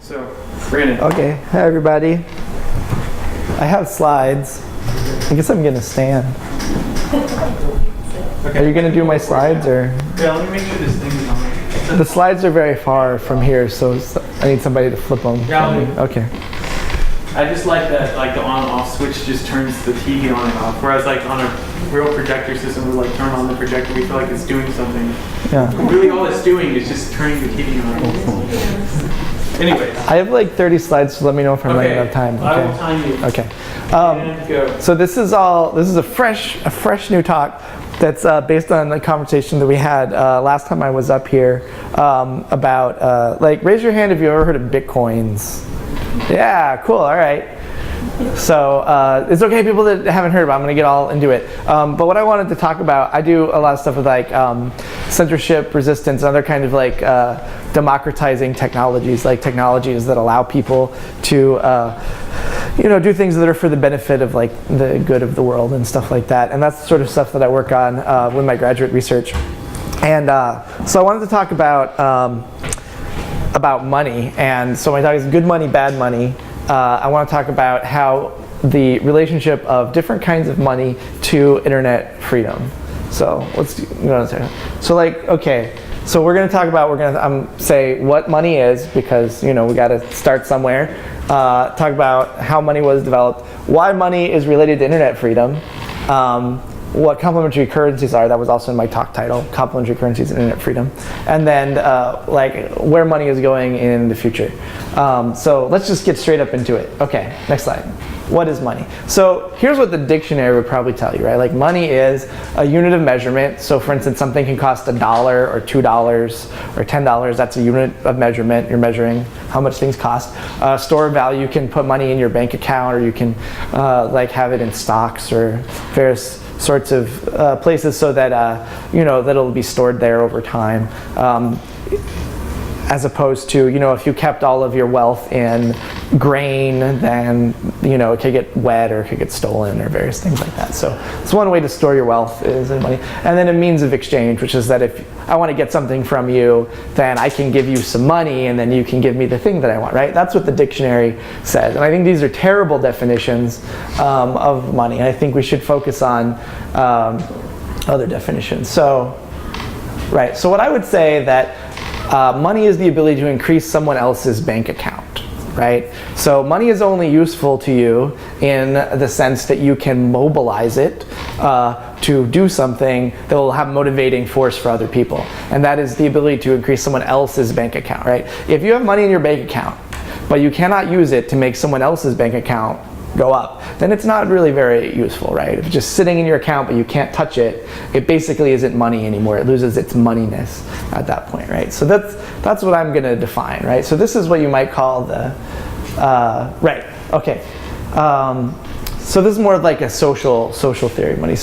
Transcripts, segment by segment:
So, Brandon. Okay, hi everybody. I have slides. I guess I'm gonna stand. Okay. Are you gonna do my slides or? Yeah, let me make sure this thing is on. The slides are very far from here, so I need somebody to flip them. Yeah, I'll do. Okay. I just like that, like the on-off switch just turns the TV on and off. Whereas like on a real projector system, we like turn on the projector, we feel like it's doing something. Yeah. Really, all it's doing is just turning the TV on. Anyway. I have like 30 slides, so let me know if I'm running out of time. I will time you. Okay. And go. So this is a fresh new talk that's based on the conversation that we had last time I was up here about like, raise your hand if you've ever heard of Bitcoins. Yeah, cool, all right. So it's okay, people that haven't heard about it, I'm gonna get all into it. But what I wanted to talk about, I do a lot of stuff with like censorship, resistance, and other kind of like democratizing technologies, like technologies that allow people to do things that are for the benefit of like the good of the world and stuff like that. And that's the sort of stuff that I work on with my graduate research. And so I wanted to talk about money. And so my talk is good money, bad money. I want to talk about how the relationship of different kinds of money to internet freedom. So let's go to so like, okay, so we're going to talk about, say what money is, because we got to start somewhere. Talk about how money was developed, why money is related to internet freedom, what complementary currencies are. That was also in my talk title, complementary currencies and internet freedom, and then like where money is going in the future. So let's just get straight up into it. Okay, next slide. What is money? So here's what the dictionary would probably tell you, right? Like money is a unit of measurement. So for instance, something can cost $1 or $2 or $10. That's a unit of measurement. You're measuring how much things cost. Store of value, you can put money in your bank account, or you can like have it in stocks or various sorts of places, so that that it'll be stored there over time. As opposed to, if you kept all of your wealth in grain, then, it could get wet or it could get stolen or various things like that. So it's one way to store your wealth is in money. And then a means of exchange, which is that if I want to get something from you, then I can give you some money and then you can give me the thing that I want, right? That's what the dictionary says. And I think these are terrible definitions of money. And I think we should focus on other definitions. So, right, so what I would say that money is the ability to increase someone else's bank account, right? So money is only useful to you in the sense that you can mobilize it to do something that will have motivating force for other people. And that is the ability to increase someone else's bank account, right? If you have money in your bank account, but you cannot use it to make someone else's bank account go up, then it's not really very useful, right? If it's just sitting in your account but you can't touch it, it basically isn't money anymore. It loses its moneyness at that point, right? So that's what I'm going to define, right? So this is what you might call the right. Okay. So this is more of like a social theory of money.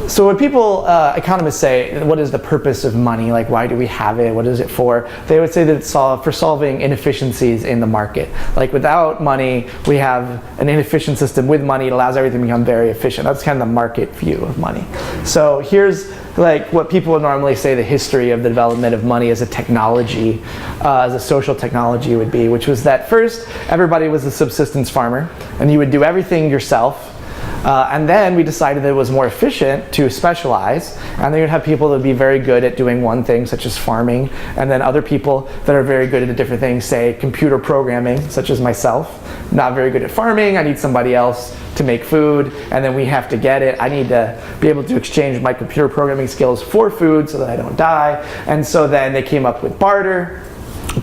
So when people, economists say, what is the purpose of money? Like, why do we have it? What is it for? They would say that it's for solving inefficiencies in the market. Like, without money, we have an inefficient system. With money, it allows everything to become very efficient. That's kind of the market view of money. So here's like what people would normally say the history of the development of money as a technology, as a social technology would be, which was that first, everybody was a subsistence farmer, and you would do everything yourself. And then we decided that it was more efficient to specialize, and then you'd have people that would be very good at doing one thing, such as farming, and then other people that are very good at a different thing, say computer programming, such as myself. Not very good at farming, I need somebody else to make food, and then we have to get it. I need to be able to exchange my computer programming skills for food so that I don't die. And so then they came up with barter.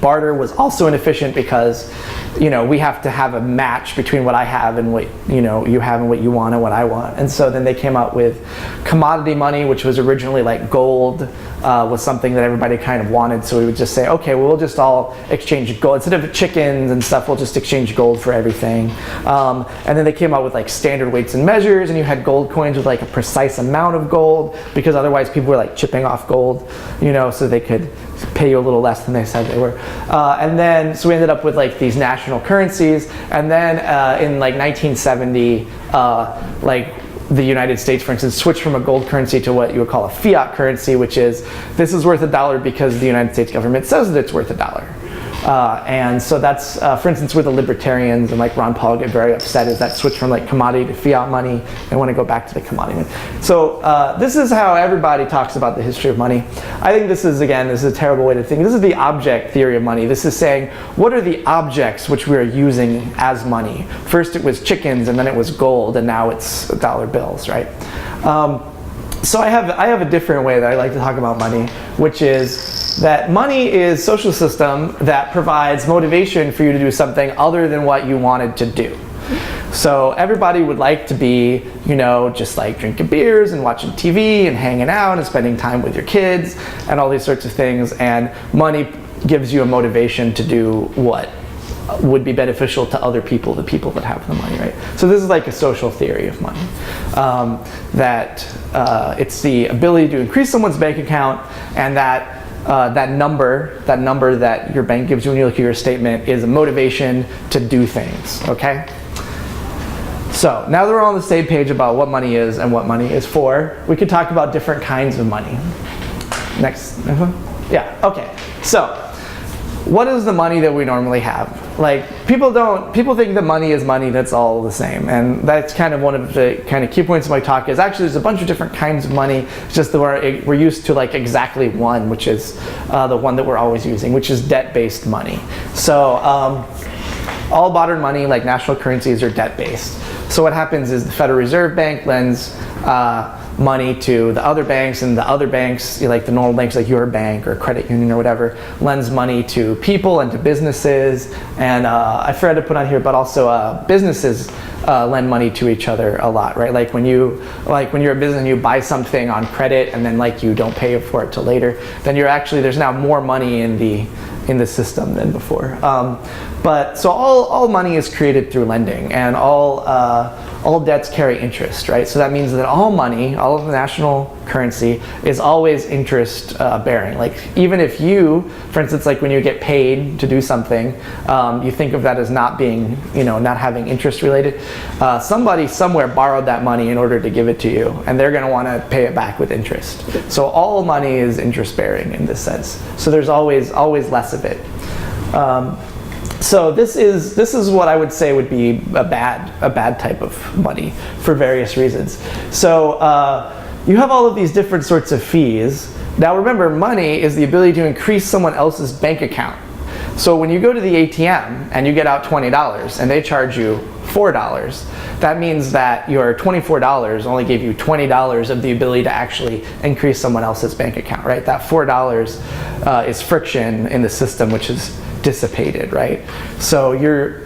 Barter was also inefficient because we have to have a match between what I have and what you have and what you want and what I want. And so then they came up with commodity money, which was originally like gold, was something that everybody kind of wanted. So we would just say, okay, well, we'll just all exchange gold. Instead of chickens and stuff, we'll just exchange gold for everything. And then they came out with like standard weights and measures, and you had gold coins with like a precise amount of gold, because otherwise people were like chipping off gold, so they could pay you a little less than they said they were. And then, so we ended up with like these national currencies. And then in like 1970, like the United States, for instance, switched from a gold currency to what you would call a fiat currency, which is, this is worth $1 because the United States government says that it's worth $1. And so that's, for instance, where the libertarians and like Ron Paul get very upset is that switch from like commodity to fiat money. They want to go back to the commodity money. So this is how everybody talks about the history of money. I think this is a terrible way to think. This is the object theory of money. This is saying, what are the objects which we are using as money? First it was chickens, and then it was gold, and now it's dollar bills, right? So I have a different way that I like to talk about money, which is that money is a social system that provides motivation for you to do something other than what you wanted to do. So everybody would like to be, just like drinking beers and watching TV and hanging out and spending time with your kids and all these sorts of things. And money gives you a motivation to do what would be beneficial to other people, the people that have the money, right? So this is like a social theory of money. That it's the ability to increase someone's bank account, and that number that your bank gives you when you look at your statement is a motivation to do things, okay? So now that we're all on the same page about what money is and what money is for, we could talk about different kinds of money. Next. Yeah, okay. So what is the money that we normally have? Like, people think that money is money that's all the same, and that's kind of one of the kind of key points of my talk is actually there's a bunch of different kinds of money. It's just that we're used to like exactly one, which is the one that we're always using, which is debt-based money. So all modern money, like national currencies, are debt-based. So what happens is the Federal Reserve Bank lends money to the other banks, and the other banks, like the normal banks like your bank or credit union or whatever, lends money to people and to businesses. And I forgot to put on here, but also businesses lend money to each other a lot, right? Like when you're a business and you buy something on credit and then like you don't pay for it till later, then there's now more money in the system than before. But so all money is created through lending, and all debts carry interest, right? So that means that all money, all of the national currency, is always interest bearing. Like even if you, for instance, like when you get paid to do something, you think of that as not being, not having interest related. Somebody somewhere borrowed that money in order to give it to you, and they're going to want to pay it back with interest. So all money is interest bearing in this sense. So there's always less of it. So this is what I would say would be a bad type of money for various reasons. So you have all of these different sorts of fees. Now remember, money is the ability to increase someone else's bank account. So when you go to the ATM and you get out $20 and they charge you $4, that means that your $24 only gave you $20 of the ability to actually increase someone else's bank account, right? That $4 is friction in the system, which is dissipated, right? So you're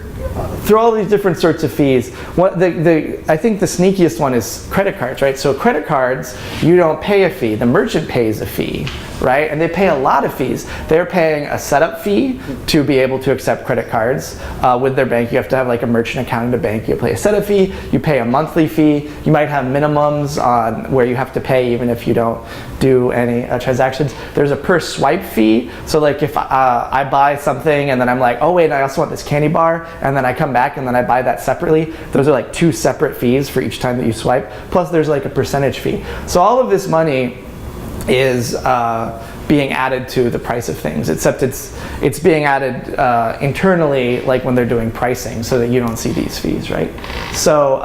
through all these different sorts of fees. I think the sneakiest one is credit cards, right? So credit cards, you don't pay a fee. The merchant pays a fee, right? And they pay a lot of fees. They're paying a setup fee to be able to accept credit cards with their bank. You have to have like a merchant account in the bank. You pay a setup fee. You pay a monthly fee. You might have minimums on where you have to pay even if you don't do any transactions. There's a per swipe fee. So like if I buy something and then I'm like, oh wait, I also want this candy bar, and then I come back and then I buy that separately. Those are like 2 separate fees for each time that you swipe. Plus there's like a percentage fee. So all of this money is being added to the price of things, except it's being added internally, like when they're doing pricing, so that you don't see these fees, right? So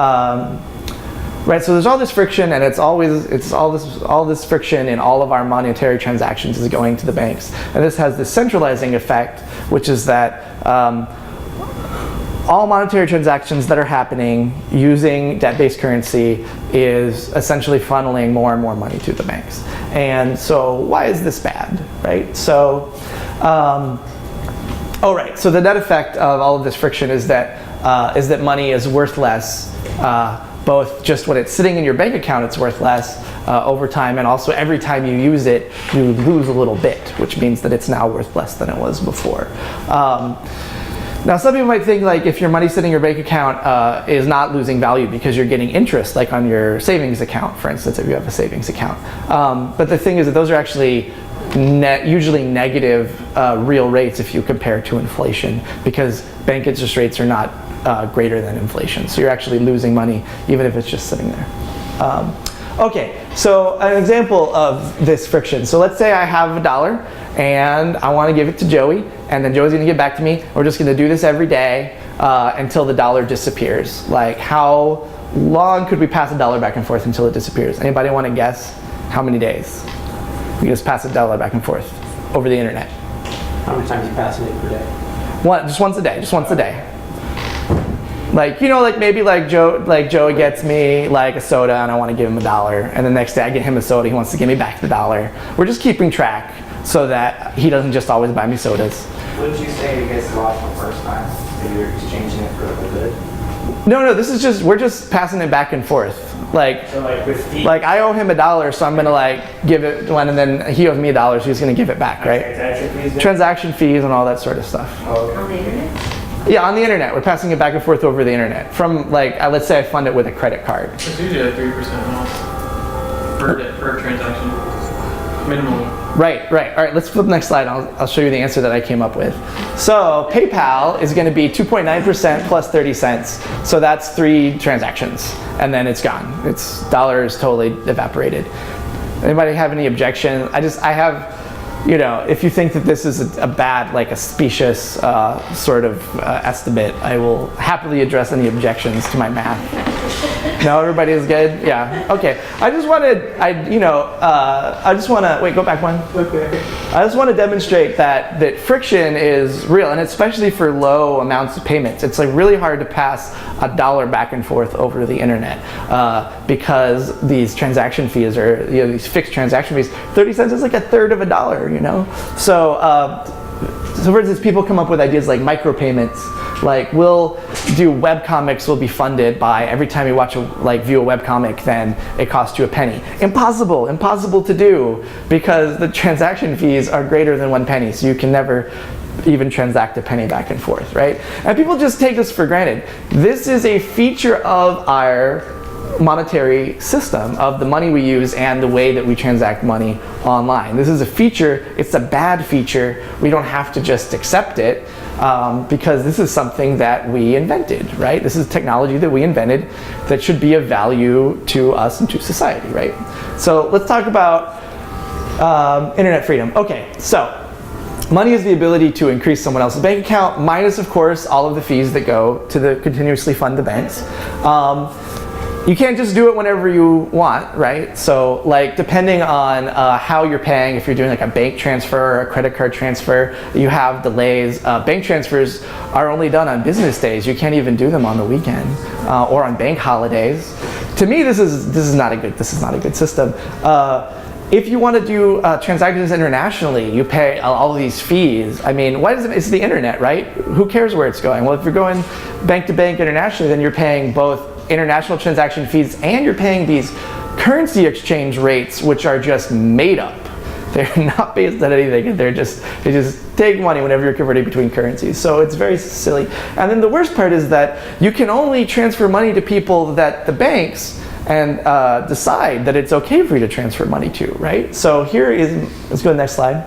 right, so there's all this friction, and it's all this friction in all of our monetary transactions is going to the banks, and this has this centralizing effect, which is that all monetary transactions that are happening using debt-based currency is essentially funneling more and more money to the banks. And so why is this bad, right? So, so the net effect of all of this friction is that money is worth less, both just when it's sitting in your bank account, it's worth less over time, and also every time you use it, you lose a little bit, which means that it's now worth less than it was before. Now, some people might think like if your money sitting in your bank account is not losing value because you're getting interest, like on your savings account, for instance, if you have a savings account. But the thing is that those are actually usually negative real rates if you compare to inflation, because bank interest rates are not greater than inflation. So you're actually losing money even if it's just sitting there. Okay, so an example of this friction. So let's say I have $1 and I want to give it to Joey, and then Joey's going to get back to me. We're just going to do this every day until the dollar disappears. Like, how long could we pass $1 back and forth until it disappears? Anybody want to guess how many days? We just pass $1 back and forth over the internet. How many times are you passing it per day? Just once a day. Just once a day. Like, you know, like maybe like Joey gets me like a soda and I want to give him $1, and the next day I get him a soda, he wants to give me back the $1. We're just keeping track so that he doesn't just always buy me sodas. Wouldn't you say you guys lost the first time? Maybe you're exchanging it for the good? No, this is just, we're just passing it back and forth. Like, So like with fees, like I owe him $1, so I'm gonna like give it one, and then he owes me $1, so he's gonna give it back, right? transaction fees? Transaction fees and all that sort of stuff. Oh, On the internet? Yeah, on the internet. We're passing it back and forth over the internet. From like, let's say I fund it with a credit card. It's usually like 3% off per transaction, minimally. Right. All right, let's flip the next slide. I'll show you the answer that I came up with. So PayPal is going to be 2.9% plus 30 cents. So that's 3 transactions, and then it's gone. Its dollar is totally evaporated. Anybody have any objection? I have, you know, if you think that this is a bad, like a specious sort of estimate, I will happily address any objections to my math. No, everybody is good? Yeah, okay. I just want to, wait, go back one. okay. I just want to demonstrate that friction is real, and especially for low amounts of payments. It's like really hard to pass $1 back and forth over the internet because these transaction fees are, you know, these fixed transaction fees. 30 cents is like a third of $1, you know? So for instance, people come up with ideas like micropayments. Like, we'll do webcomics will be funded by every time you view a webcomic, then it costs you a penny. Impossible to do, because the transaction fees are greater than 1 penny, so you can never even transact a penny back and forth, right? And people just take this for granted. This is a feature of our monetary system, of the money we use and the way that we transact money online. This is a feature. It's a bad feature. We don't have to just accept it because this is something that we invented, right? This is technology that we invented that should be of value to us and to society, right? So let's talk about internet freedom. Okay, so money is the ability to increase someone else's bank account, minus, of course, all of the fees that go to continuously fund the banks. You can't just do it whenever you want, right? So like, depending on how you're paying, if you're doing like a bank transfer or a credit card transfer, you have delays. Bank transfers are only done on business days. You can't even do them on the weekend or on bank holidays. To me, this is not a good system. If you want to do transactions internationally, you pay all of these fees. I mean, it's the internet, right? Who cares where it's going? Well, if you're going bank to bank internationally, then you're paying both international transaction fees and you're paying these currency exchange rates, which are just made up. They're not based on anything. They just take money whenever you're converting between currencies. So it's very silly. And then the worst part is that you can only transfer money to people that the banks and decide that it's okay for you to transfer money to, right? So let's go to the next slide.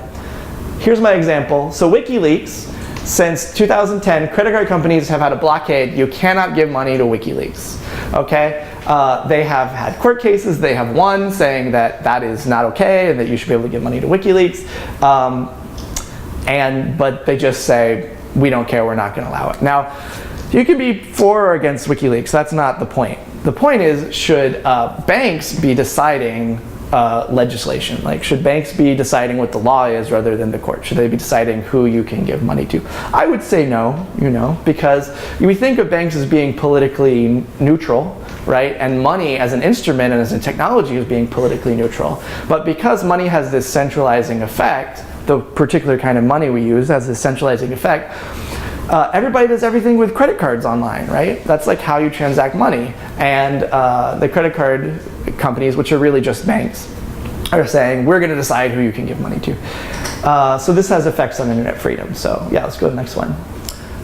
Here's my example. So WikiLeaks, since 2010, credit card companies have had a blockade. You cannot give money to WikiLeaks, okay? They have had court cases. They have won, saying that that is not okay and that you should be able to give money to WikiLeaks. But they just say, we don't care, we're not gonna allow it. Now, you can be for or against WikiLeaks. That's not the point. The point is, should banks be deciding legislation? Like, should banks be deciding what the law is rather than the court? Should they be deciding who you can give money to? I would say no, because we think of banks as being politically neutral, right? And money as an instrument and as a technology as being politically neutral. But because money has this centralizing effect, the particular kind of money we use has this centralizing effect, everybody does everything with credit cards online, right? That's like how you transact money. And the credit card companies, which are really just banks, are saying, we're going to decide who you can give money to. So this has effects on internet freedom. So yeah, let's go to the next one.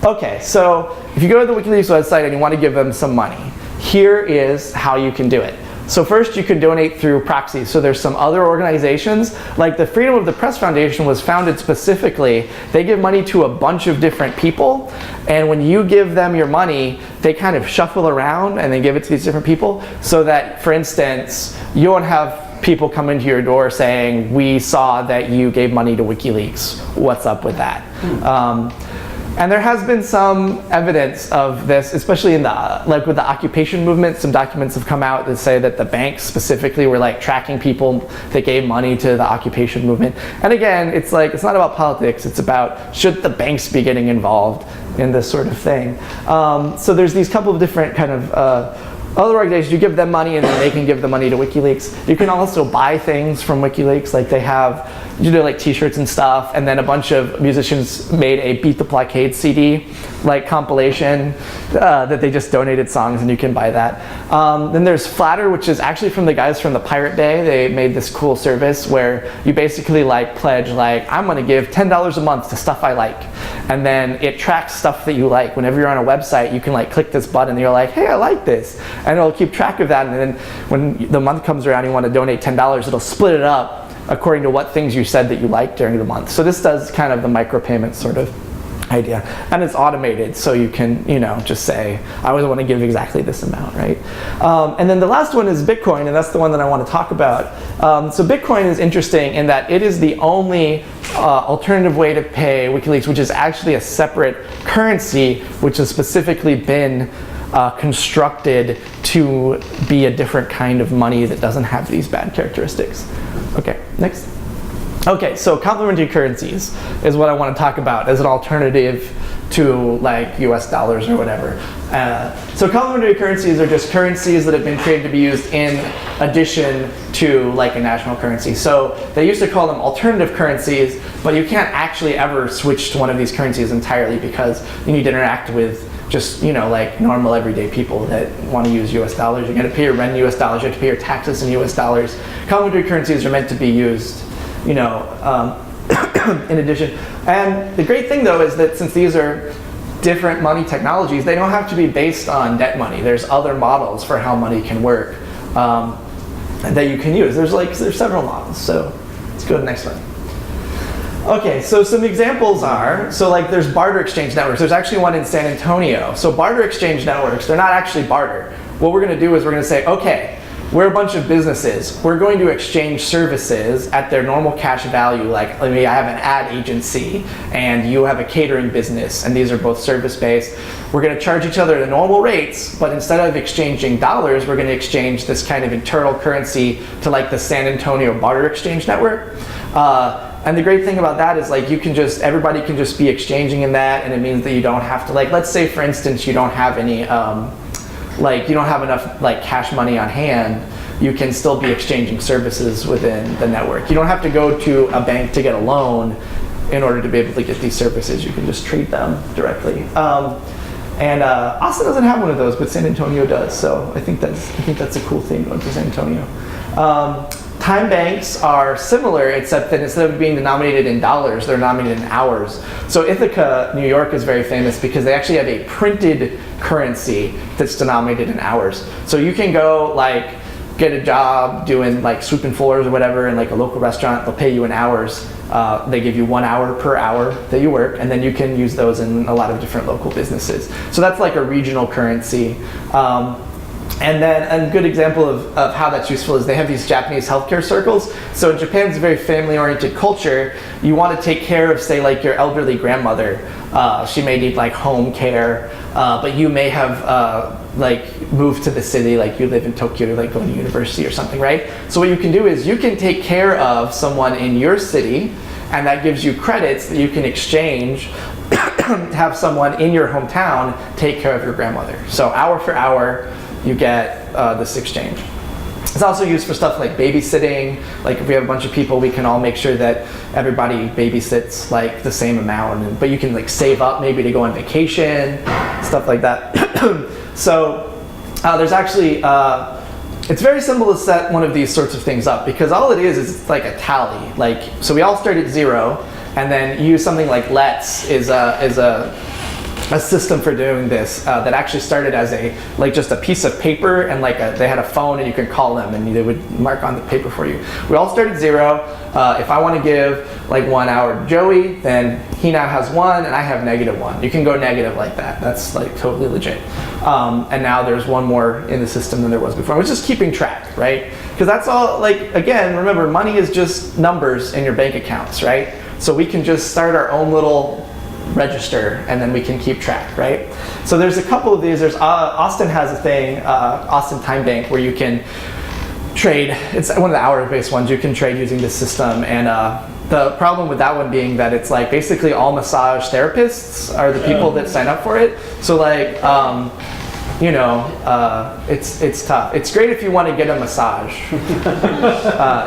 Okay, so if you go to the WikiLeaks website and you want to give them some money, here is how you can do it. So first, you can donate through proxies. So there's some other organizations, like the Freedom of the Press Foundation was founded specifically. They give money to a bunch of different people, and when you give them your money, they kind of shuffle around and they give it to these different people, so that, for instance, you won't have people come into your door saying, we saw that you gave money to WikiLeaks. What's up with that? And there has been some evidence of this, especially in the, like with the occupation movement. Some documents have come out that say that the banks specifically were like tracking people that gave money to the occupation movement. And again, it's like, it's not about politics, it's about should the banks be getting involved in this sort of thing. So there's these couple of different kind of other organizations. You give them money and then they can give the money to WikiLeaks. You can also buy things from WikiLeaks, like they have, you know, like t-shirts and stuff, and then a bunch of musicians made a Beat the Blockade CD, like compilation, that they just donated songs, and you can buy that. Then there's Flatter, which is actually from the guys from the Pirate Bay. They made this cool service where you basically like pledge, like, I'm gonna give $10 a month to stuff I like. And then it tracks stuff that you like. Whenever you're on a website, you can like click this button and you're like, hey, I like this. And it'll keep track of that, and then when the month comes around and you want to donate $10, it'll split it up according to what things you said that you liked during the month. So this does kind of the micropayment sort of idea. And it's automated, so you can, you know, just say, I always want to give exactly this amount, right? And then the last one is Bitcoin, and that's the one that I want to talk about. So Bitcoin is interesting in that it is the only alternative way to pay WikiLeaks, which is actually a separate currency, which has specifically been constructed to be a different kind of money that doesn't have these bad characteristics. Okay, next. Okay, so complementary currencies is what I want to talk about as an alternative to like US dollars or whatever. So complementary currencies are just currencies that have been created to be used in addition to like a national currency. So they used to call them alternative currencies, but you can't actually ever switch to one of these currencies entirely because you need to interact with just, you know, like normal everyday people that want to use US dollars. You're going to pay your rent in US dollars, you have to pay your taxes in US dollars. Complementary currencies are meant to be used, you know, in addition. And the great thing though is that since these are different money technologies, they don't have to be based on debt money. There's other models for how money can work that you can use. There's several models. So let's go to the next one. Okay, so some examples are, so like there's barter exchange networks. There's actually one in San Antonio. So barter exchange networks, they're not actually barter. What we're gonna do is we're gonna say, okay, we're a bunch of businesses. We're going to exchange services at their normal cash value. Like, I have an ad agency and you have a catering business, and these are both service-based. We're gonna charge each other the normal rates, but instead of exchanging dollars, we're gonna exchange this kind of internal currency to like the San Antonio barter exchange network. And the great thing about that is like you can just, everybody can just be exchanging in that, and it means that you don't have to, like, let's say for instance you don't have any, like you don't have enough like cash money on hand, you can still be exchanging services within the network. You don't have to go to a bank to get a loan in order to be able to get these services. You can just trade them directly. And Austin doesn't have one of those, but San Antonio does. So I think that's a cool thing going to San Antonio. Time banks are similar, except that instead of being denominated in dollars, they're denominated in hours. So Ithaca, New York is very famous because they actually have a printed currency that's denominated in hours. So you can go like get a job doing like sweeping floors or whatever in like a local restaurant. They'll pay you in hours. They give you 1 hour per hour that you work, and then you can use those in a lot of different local businesses. So that's like a regional currency. And then a good example of how that's useful is they have these Japanese healthcare circles. So Japan's a very family-oriented culture. You want to take care of, say, like your elderly grandmother. She may need like home care, but you may have like moved to the city, like you live in Tokyo, or like going to university or something, right? So what you can do is you can take care of someone in your city, and that gives you credits that you can exchange to have someone in your hometown take care of your grandmother. So hour for hour, you get this exchange. It's also used for stuff like babysitting. Like if we have a bunch of people, we can all make sure that everybody babysits like the same amount, but you can like save up maybe to go on vacation, stuff like that. So there's actually, it's very simple to set one of these sorts of things up, because all it is it's like a tally. Like, so we all start at 0, and then use something like let's is a a system for doing this that actually started as just a piece of paper, and they had a phone and you could call them and they would mark on the paper for you. We all started 0. If I want to give 1 hour to Joey, then he now has 1 and I have -1. You can go negative like that. That's totally legit. And now there's 1 more in the system than there was before. It's just keeping track, right? Because that's all, again, remember, money is just numbers in your bank accounts, right? So we can just start our own little register and then we can keep track, right? So there's a couple of these. There's Austin has a thing, Austin Time Bank, where you can trade. It's one of the hour-based ones. You can trade using this system, and the problem with that one being that it's basically all massage therapists are the people that sign up for it. So it's tough. It's great if you want to get a massage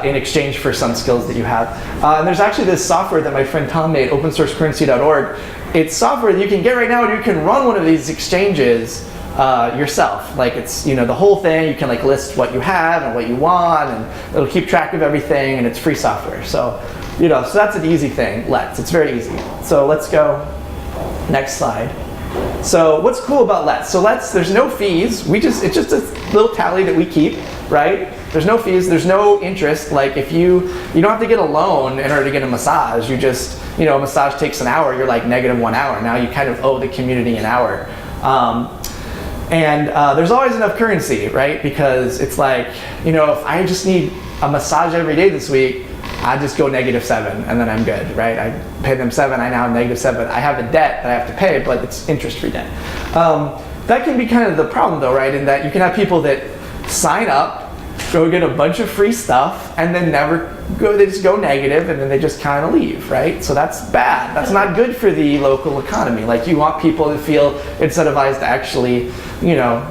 in exchange for some skills that you have. And there's actually this software that my friend Tom made, opensourcecurrency.org. It's software that you can get right now, and you can run one of these exchanges yourself. It's the whole thing. You can list what you have and what you want, and it'll keep track of everything, and it's free software. So so that's an easy thing. It's very easy. So let's go next slide. So what's cool about Let's? So Let's, there's no fees. It's just a little tally that we keep, right? There's no fees. There's no interest. If you don't have to get a loan in order to get a massage. You just, a massage takes an hour. You're -1 hour. Now you kind of owe the community an hour. And there's always enough currency, right? Because it's if I just need a massage every day this week, I just go -7 and then I'm good, right? I pay them 7, I now have -7. I have a debt that I have to pay, but it's interest-free debt. That can be kind of the problem though, right? In that you can have people that sign up, go get a bunch of free stuff, and then they just go negative, and then they just kind of leave, right? So that's bad. That's not good for the local economy. You want people to feel incentivized to actually,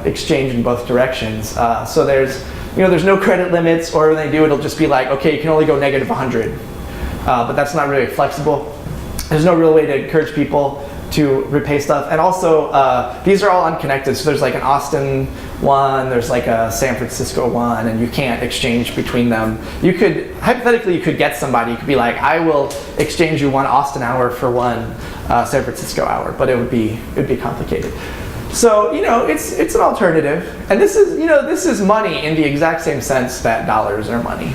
exchange in both directions. So there's no credit limits, or when they do, it'll just be okay, you can only go -100. But that's not really flexible. There's no real way to encourage people to repay stuff. And also, these are all unconnected. So there's an Austin one, there's a San Francisco one, and you can't exchange between them. Hypothetically, you could get somebody, you could be I will exchange you 1 Austin hour for 1 San Francisco hour, but it would be complicated. So, it's an alternative. And this is money in the exact same sense that dollars are money.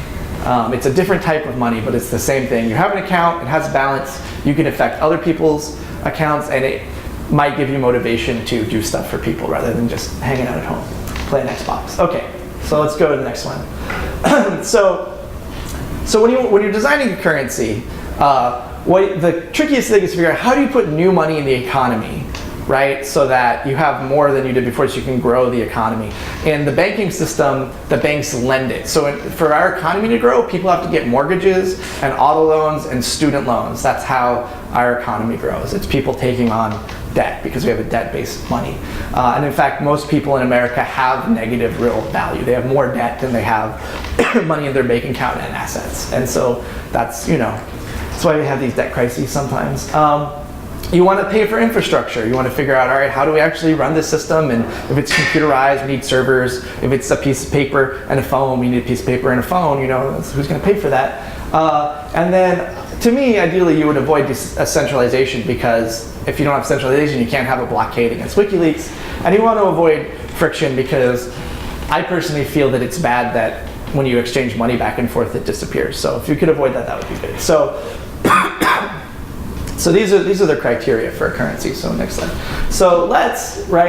It's a different type of money, but it's the same thing. You have an account, it has a balance, you can affect other people's accounts, and it might give you motivation to do stuff for people rather than just hanging out at home, playing Xbox. Okay, so let's go to the next one. So when you're designing a currency, the trickiest thing is to figure out how do you put new money in the economy, right? So that you have more than you did before, so you can grow the economy. In the banking system, the banks lend it. So for our economy to grow, people have to get mortgages and auto loans and student loans. That's how our economy grows. It's people taking on debt because we have a debt-based money. And in fact, most people in America have negative real value. They have more debt than they have money in their bank account and assets. And so that's why we have these debt crises sometimes. You want to pay for infrastructure. You want to figure out, all right, how do we actually run this system? And if it's computerized, we need servers. If it's a piece of paper and a phone, we need a piece of paper and a phone. Who's going to pay for that? And then, to me, ideally, you would avoid centralization, because if you don't have centralization, you can't have a blockade against WikiLeaks. And you want to avoid friction, because I personally feel that it's bad that when you exchange money back and forth, it disappears. So if you could avoid that, that would be good. So these are the criteria for a currency. So next slide. So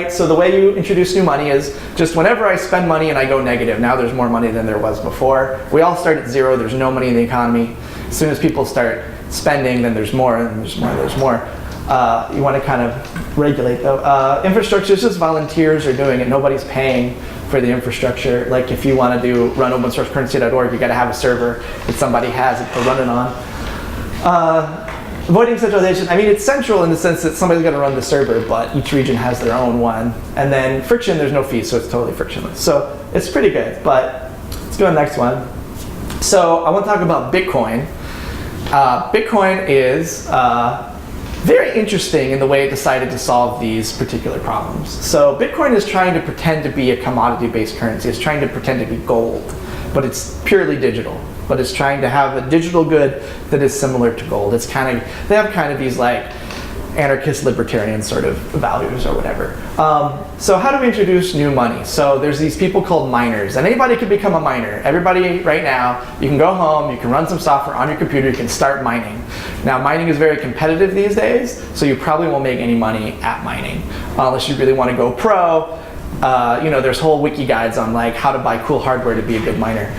so the way you introduce new money is just whenever I spend money and I go negative, now there's more money than there was before. We all start at 0, there's no money in the economy. As soon as people start spending, then there's more, and there's more, and there's more. You want to kind of regulate though. Infrastructure is just volunteers are doing it. Nobody's paying for the infrastructure. If you want to run opensourcecurrency.org, you got to have a server that somebody has to run it on. Avoiding centralization, it's central in the sense that somebody's got to run the server, but each region has their own one. And then friction, there's no fees, so it's totally frictionless. So it's pretty good, but let's go to the next one. So I want to talk about Bitcoin. Bitcoin is very interesting in the way it decided to solve these particular problems. So Bitcoin is trying to pretend to be a commodity-based currency. It's trying to pretend to be gold, but it's purely digital. But it's trying to have a digital good that is similar to gold. They have kind of these anarchist libertarian sort of values or whatever. So how do we introduce new money? So there's these people called miners, and anybody can become a miner. Everybody right now, you can go home, you can run some software on your computer, you can start mining. Now mining is very competitive these days, so you probably won't make any money at mining unless you really want to go pro. There's whole wiki guides on like how to buy cool hardware to be a good miner.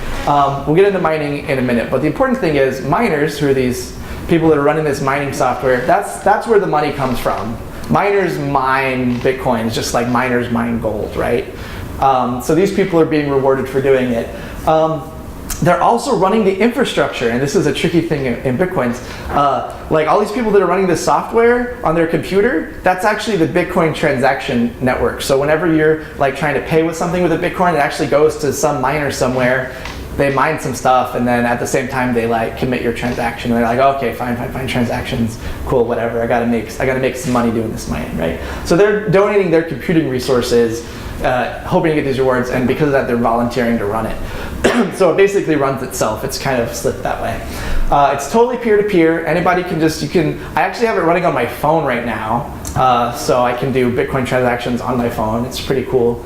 We'll get into mining in a minute, but the important thing is miners, who are these people that are running this mining software, that's where the money comes from. Miners mine Bitcoins just like miners mine gold, right? So these people are being rewarded for doing it. They're also running the infrastructure, and this is a tricky thing in Bitcoins. Like all these people that are running this software on their computer, that's actually the Bitcoin transaction network. So whenever you're like trying to pay with something with a Bitcoin, it actually goes to some miner somewhere. They mine some stuff, and then at the same time they like commit your transaction. And they're like, okay, fine, transactions, cool, whatever. I gotta make some money doing this mining, right? So they're donating their computing resources, hoping to get these rewards, and because of that, they're volunteering to run it. So it basically runs itself. It's kind of slipped that way. It's totally peer-to-peer. Anybody can I actually have it running on my phone right now, so I can do Bitcoin transactions on my phone. It's pretty cool.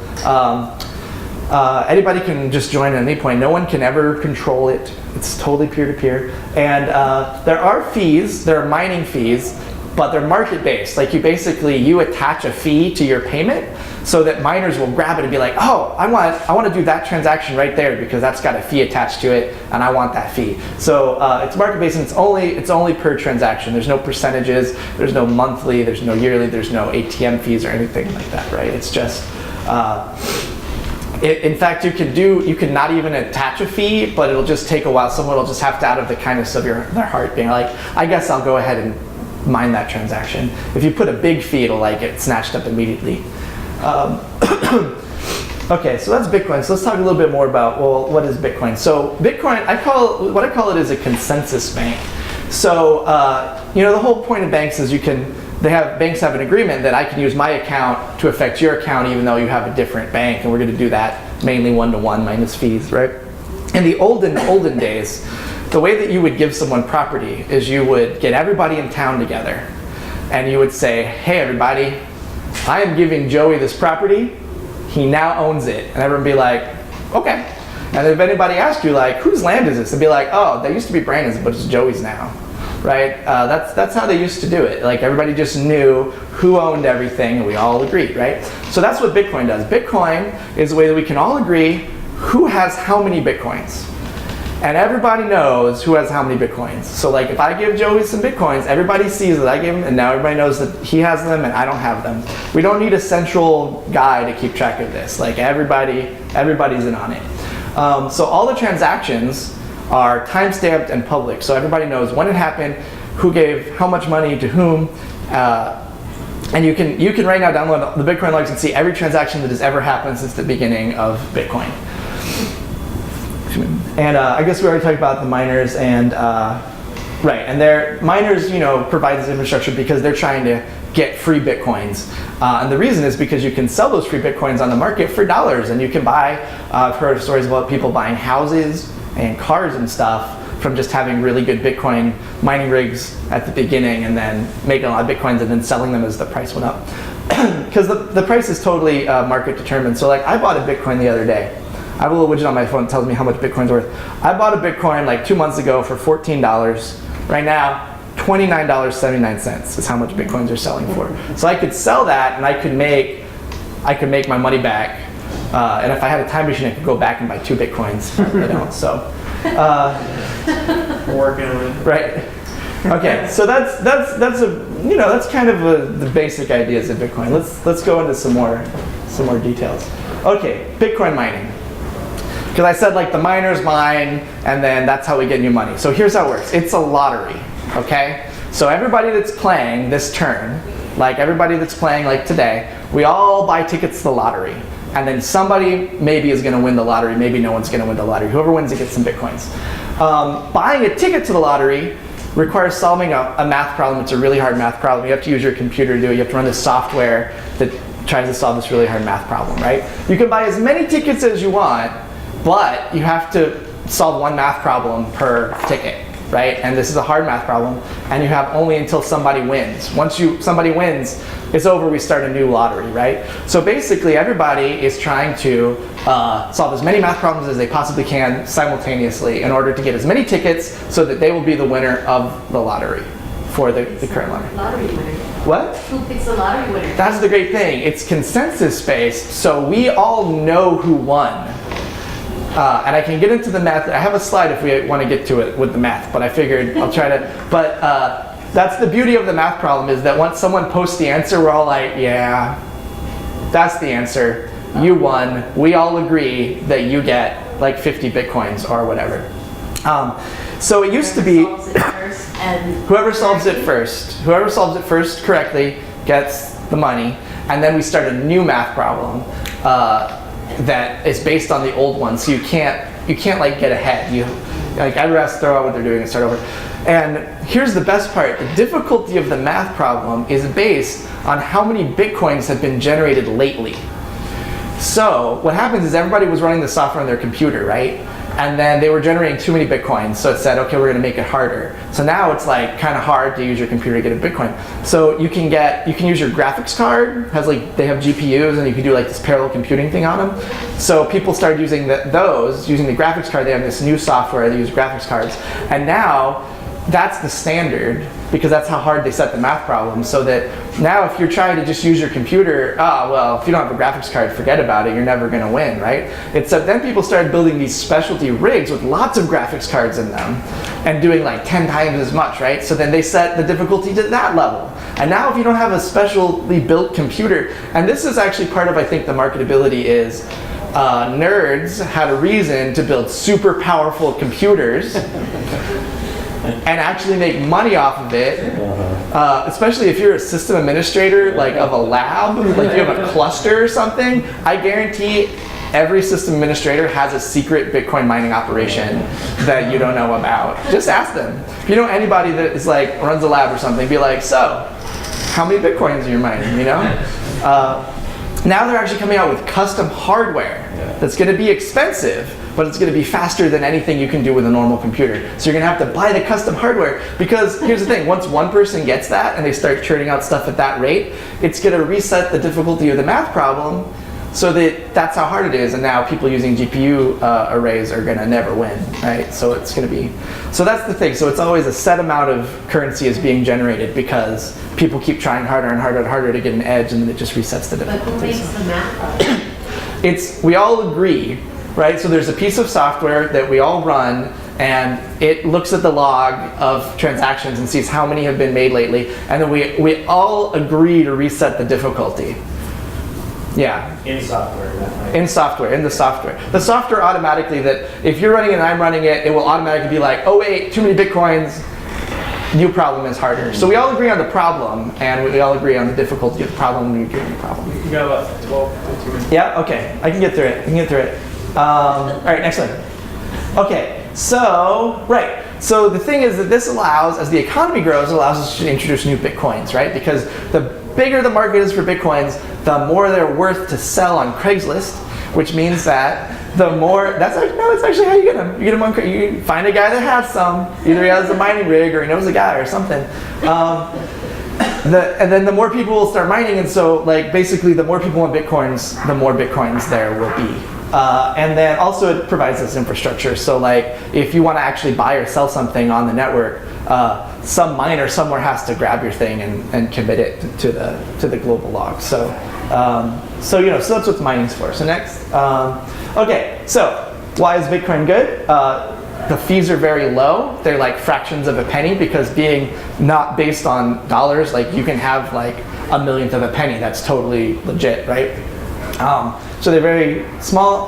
Anybody can just join at any point. No one can ever control it. It's totally peer-to-peer. And there are fees, there are mining fees, but they're market-based. Like you attach a fee to your payment so that miners will grab it and be like, oh, I want to do that transaction right there because that's got a fee attached to it and I want that fee. So it's market-based, and it's only per transaction. There's no percentages, there's no monthly, there's no yearly, there's no ATM fees or anything like that, right? It's just, in fact, you can not even attach a fee, but it'll just take a while. Someone will just have to, out of the kindness of their heart, being like, I guess I'll go ahead and mine that transaction. If you put a big fee, it'll like get snatched up immediately. Okay, so that's Bitcoin. So let's talk a little bit more about, well, what is Bitcoin? So Bitcoin, what I call it is a consensus bank. So the whole point of banks is banks have an agreement that I can use my account to affect your account even though you have a different bank, and we're going to do that mainly one-to-one minus fees, right? In the olden days, the way that you would give someone property is you would get everybody in town together and you would say, hey everybody, I am giving Joey this property, he now owns it. And everyone would be like, okay. And if anybody asked you like, whose land is this? They'd be like, oh, that used to be Brandon's, but it's Joey's now. Right? That's how they used to do it. Like everybody just knew who owned everything, and we all agreed, right? So that's what Bitcoin does. Bitcoin is a way that we can all agree who has how many Bitcoins. And everybody knows who has how many Bitcoins. So like if I give Joey some Bitcoins, everybody sees that I gave him, and now everybody knows that he has them and I don't have them. We don't need a central guy to keep track of this. Like everybody's in on it. So all the transactions are time-stamped and public, so everybody knows when it happened, who gave how much money to whom, and you can right now download the Bitcoin logs and see every transaction that has ever happened since the beginning of Bitcoin. And I guess we already talked about the miners, and miners provide this infrastructure because they're trying to get free Bitcoins. And the reason is because you can sell those free Bitcoins on the market for dollars, and you can buy, I've heard of stories about people buying houses and cars and stuff from just having really good Bitcoin mining rigs at the beginning and then making a lot of Bitcoins and then selling them as the price went up. Because the price is totally market determined. So like I bought a Bitcoin the other day. I have a little widget on my phone that tells me how much Bitcoin's worth. I bought a Bitcoin like 2 months ago for $14. Right now, $29.79 is how much Bitcoins are selling for. So I could sell that and I could make my money back. And if I had a time machine, I could go back and buy 2 Bitcoins. I don't, so. Working on it. Right. Okay, so that's kind of the basic ideas of Bitcoin. Let's go into some more details. Okay, Bitcoin mining. Because I said like the miners mine, and then that's how we get new money. So here's how it works. It's a lottery, okay? So everybody that's playing this turn, like everybody that's playing like today, we all buy tickets to the lottery. And then somebody maybe is gonna win the lottery, maybe no one's gonna win the lottery. Whoever wins it gets some Bitcoins. Buying a ticket to the lottery requires solving a math problem. It's a really hard math problem. You have to use your computer to do it. You have to run this software that tries to solve this really hard math problem, right? You can buy as many tickets as you want, but you have to solve one math problem per ticket. right? And this is a hard math problem, and you have only until somebody wins. Once somebody wins, it's over, we start a new lottery, right? So basically everybody is trying to solve as many math problems as they possibly can simultaneously in order to get as many tickets so that they will be the winner of the lottery for the current lottery. Lottery winner. What? Who picks the lottery winner? That's the great thing. It's consensus based, so we all know who won. And I can get into the math. I have a slide if we want to get to it with the math, but I figured I'll try to. But that's the beauty of the math problem, is that once someone posts the answer, we're all like, yeah, that's the answer. You won. We all agree that you get like 50 Bitcoins or whatever. So it used to be whoever solves it first correctly gets the money, and then we start a new math problem that is based on the old one. So you can't like get ahead. Everyone has to throw out what they're doing and start over. And here's the best part: the difficulty of the math problem is based on how many Bitcoins have been generated lately. So what happens is everybody was running the software on their computer, right? And then they were generating too many Bitcoins, so it said, okay, we're gonna make it harder. So now it's like kind of hard to use your computer to get a Bitcoin. So you can use your graphics card, they have GPUs, and you can do like this parallel computing thing on them. So people started using using the graphics card. They have this new software, they use graphics cards. And now that's the standard, because that's how hard they set the math problem. So that now if you're trying to just use your computer, well, if you don't have a graphics card, forget about it, you're never gonna win, right? Then people started building these specialty rigs with lots of graphics cards in them and doing like 10 times as much, right? So then they set the difficulty to that level. And now if you don't have a specially built computer, and this is actually part of, I think, the marketability is, nerds had a reason to build super powerful computers and actually make money off of it, especially if you're a system administrator, like of a lab, like you have a cluster or something. I guarantee every system administrator has a secret Bitcoin mining operation that you don't know about. Just ask them. If you know anybody that is like runs a lab or something, be like, so, how many Bitcoins are you mining, you know? Now they're actually coming out with custom hardware that's going to be expensive, but it's going to be faster than anything you can do with a normal computer. So you're going to have to buy the custom hardware, because here's the thing: once one person gets that and they start churning out stuff at that rate, it's going to reset the difficulty of the math problem, so that's how hard it is. And now people using GPU arrays are going to never win, right? So it's going to be, so that's the thing. So it's always a set amount of currency is being generated because people keep trying harder and harder and harder to get an edge, and then it just resets the difficulty. But who makes the math problem? We all agree, right? So there's a piece of software that we all run, and it looks at the log of transactions and sees how many have been made lately, and then we all agree to reset the difficulty. Yeah. In software, right? In the software. The software automatically, that if you're running it and I'm running it, it will automatically be like, oh wait, too many Bitcoins, new problem is harder. So we all agree on the problem, and we all agree on the difficulty of the problem when we agree on the problem. You got about 12, 15 minutes. Yeah, okay, I can get through it. All right, next one. Okay, so the thing is that this allows, as the economy grows, it allows us to introduce new Bitcoins, right? Because the bigger the market is for Bitcoins, the more they're worth to sell on Craigslist, which means that the more, that's actually how you get them. You get them on, you find a guy that has some, either he has a mining rig or he knows a guy or something. And then the more people will start mining, and so like basically the more people want Bitcoins, the more Bitcoins there will be. And then also it provides this infrastructure. So like if you want to actually buy or sell something on the network, some miner somewhere has to grab your thing and commit it to the global log. So so that's what mining's for. So next, okay. So why is Bitcoin good? The fees are very low. They're like fractions of a penny, because being not based on dollars, like you can have like a millionth of a penny. That's totally legit, right? So they're very small.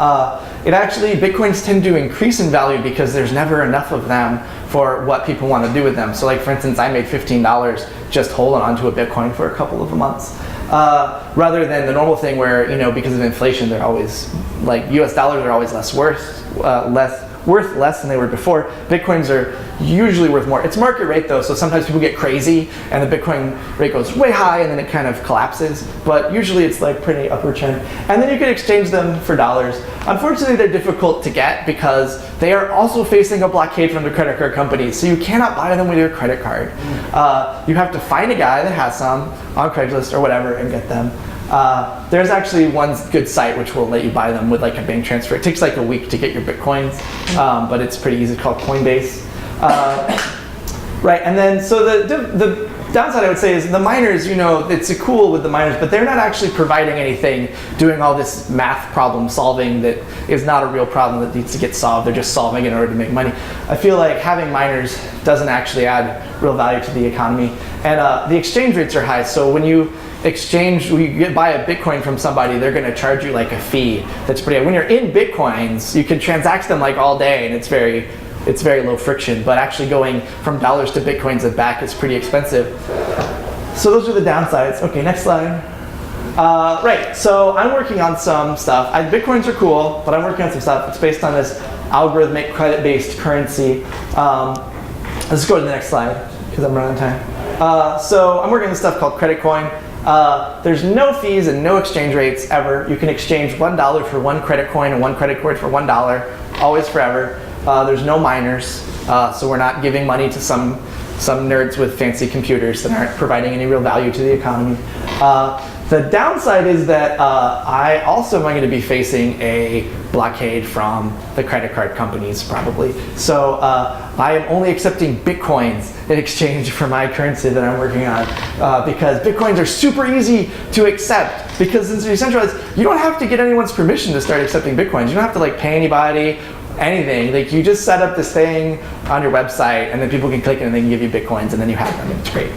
Bitcoins tend to increase in value because there's never enough of them for what people want to do with them. So like for instance, I made $15 just holding onto a Bitcoin for a couple of months. Rather than the normal thing where, because of inflation, they're always, like US dollars are always worth less than they were before. Bitcoins are usually worth more. It's market rate though, so sometimes people get crazy and the Bitcoin rate goes way high and then it kind of collapses. But usually it's like pretty upward trend. And then you can exchange them for dollars. Unfortunately, they're difficult to get because they are also facing a blockade from the credit card companies. So you cannot buy them with your credit card. You have to find a guy that has some on Craigslist or whatever and get them. There's actually one good site which will let you buy them with like a bank transfer. It takes like a week to get your Bitcoins, but it's pretty easy. It's called Coinbase. Right, and then so the downside I would say is the miners, you know, it's cool with the miners, but they're not actually providing anything, doing all this math problem solving that is not a real problem that needs to get solved. They're just solving it in order to make money. I feel like having miners doesn't actually add real value to the economy. And the exchange rates are high, so when you buy a Bitcoin from somebody, they're going to charge you like a fee that's pretty high. When you're in Bitcoins, you can transact them like all day, and it's very low friction, but actually going from dollars to Bitcoins and back is pretty expensive. So those are the downsides. Okay, next slide. Right, so I'm working on some stuff. Bitcoins are cool, but I'm working on some stuff. It's based on this algorithmic credit-based currency. Let's go to the next slide, because I'm running out of time. So I'm working on this stuff called Credit Coin. There's no fees and no exchange rates ever. You can exchange $1 for one credit coin and one credit card for $1, always forever. There's no miners, so we're not giving money to some nerds with fancy computers that aren't providing any real value to the economy. The downside is that I also am going to be facing a blockade from the credit card companies probably. So I am only accepting Bitcoins in exchange for my currency that I'm working on because Bitcoins are super easy to accept because since they're decentralized, you don't have to get anyone's permission to start accepting Bitcoins. You don't have to like pay anybody, anything. Like you just set up this thing on your website and then people can click it and they can give you Bitcoins and then you have them and it's great.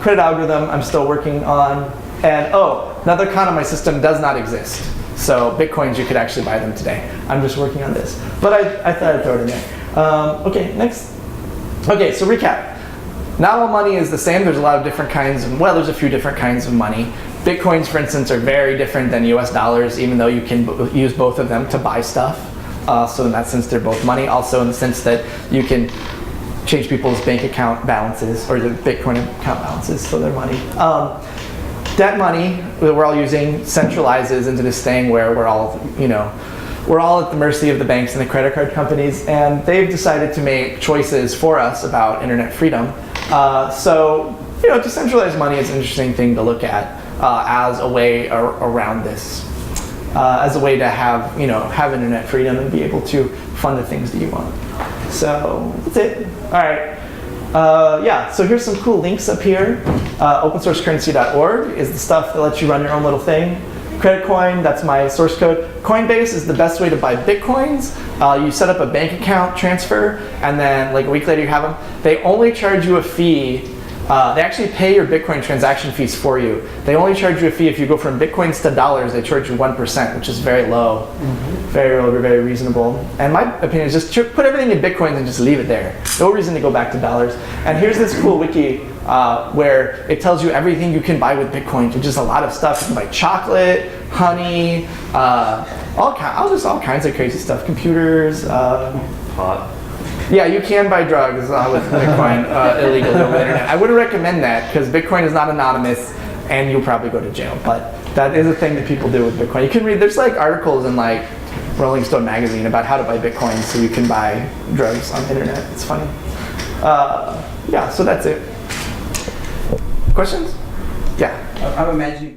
Credit algorithm I'm still working on. And another con on my system does not exist. So Bitcoins, you could actually buy them today. I'm just working on this. But I thought I'd throw it in there. Okay, next. Okay, so recap. Not all money is the same. There's a lot of different kinds there's a few different kinds of money. Bitcoins, for instance, are very different than US dollars, even though you can use both of them to buy stuff. So in that sense, they're both money. Also in the sense that you can change people's bank account balances, or the Bitcoin account balances, so they're money. Debt money that we're all using centralizes into this thing where we're all at the mercy of the banks and the credit card companies, and they've decided to make choices for us about internet freedom. So decentralized money is an interesting thing to look at as a way around this, as a way to have internet freedom and be able to fund the things that you want. So that's it. All right. So here's some cool links up here. OpenSourceCurrency.org is the stuff that lets you run your own little thing. Credit Coin, that's my source code. Coinbase is the best way to buy Bitcoins. You set up a bank account transfer, and then like a week later you have them. They only charge you a fee. They actually pay your Bitcoin transaction fees for you. They only charge you a fee if you go from Bitcoins to dollars. They charge you 1%, which is very low, very low, very reasonable. And my opinion is just put everything in Bitcoins and just leave it there. No reason to go back to dollars. And here's this cool wiki where it tells you everything you can buy with Bitcoin, which is a lot of stuff. You can buy chocolate, honey, all kinds of crazy stuff. Computers, Pot. Yeah, you can buy drugs with Bitcoin illegally over the internet. I wouldn't recommend that because Bitcoin is not anonymous and you'll probably go to jail. But that is a thing that people do with Bitcoin. You can read, there's like articles in like Rolling Stone magazine about how to buy Bitcoin so you can buy drugs on the internet. It's funny. So that's it. Questions? Yeah. I'm imagining